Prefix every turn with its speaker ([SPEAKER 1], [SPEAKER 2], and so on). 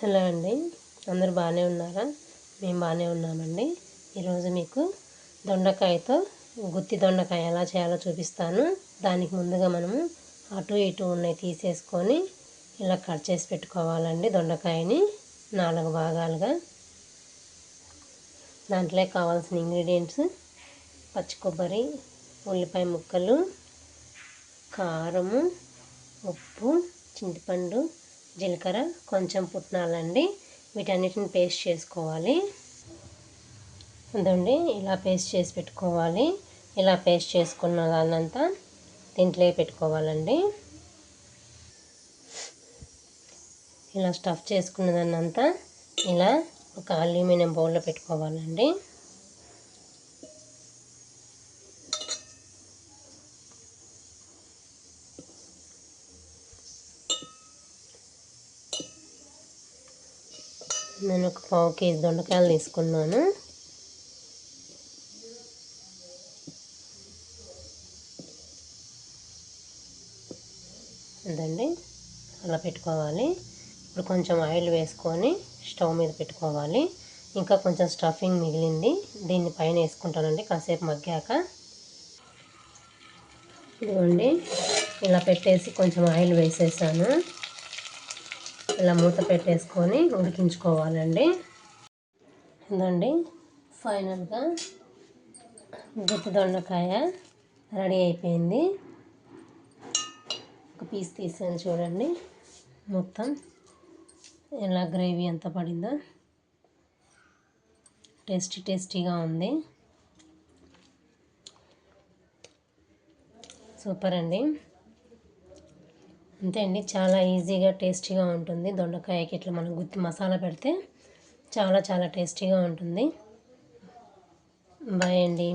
[SPEAKER 1] Hello అండి, అందరూ బాగానే ఉన్నారా? మేము బాగానే ఉన్నామండి. ఈరోజు మీకు దొండకాయతో గుత్తి దొండకాయ ఎలా చేయాలో చూపిస్తాను. దానికి ముందుగా మనము అటు ఇటు ఉన్నాయి తీసేసుకొని ఇలా కట్ చేసి పెట్టుకోవాలండి. దొండకాయని 4 భాగాలుగా. దాంట్లో కావాల్సిన ఇంగ్రీడియంట్స్ పచ్చి కొబ్బరి, ఉల్లిపాయ ముక్కలు, కారము, ఉప్పు, చింతపండు, జీలకర్ర, కొంచెం పుట్నాలండి. వీటన్నిటిని పేస్ట్ చేసుకోవాలి. అదండి ఇలా పేస్ట్ చేసి పెట్టుకోవాలి. ఇలా పేస్ట్ చేసుకున్న దాన్నంతా దీంట్లో పెట్టుకోవాలండి. ఇలా స్టఫ్ చేసుకున్న దాన్నంతా ఇలా ఒక అల్యూమినియం బౌల్లో పెట్టుకోవాలండి. నేను ఒక 1/4 కేజీ దొండకాయలు తీసుకున్నాను. అదండి అలా పెట్టుకోవాలి. ఇప్పుడు కొంచెం ఆయిల్ వేసుకొని స్టవ్ మీద పెట్టుకోవాలి. ఇంకా కొంచెం స్టఫింగ్ మిగిలింది, దీన్ని పైన వేసుకుంటానండి కాసేపు మగ్గాక. ఇదిగోండి ఇలా పెట్టేసి కొంచెం ఆయిల్ వేసేసాను. ఇలా మూత పెట్టేసుకొని ఉడికించుకోవాలండి. ఇదండి ఫైనల్గా గుత్తి దొండకాయ రెడీ అయిపోయింది. ఒక పీస్ తీసాను చూడండి, మొత్తం ఎలా గ్రేవీ ఎంత పడిందో. టేస్టీగా ఉంది. సూపర్ అండి. అంతే అండి, చాలా ఈజీగా టేస్టీగా ఉంటుంది. దొండకాయకి ఇట్లా మనం గుత్తి మసాలా పెడితే చాలా టేస్టీగా ఉంటుంది. బాయ్ అండి.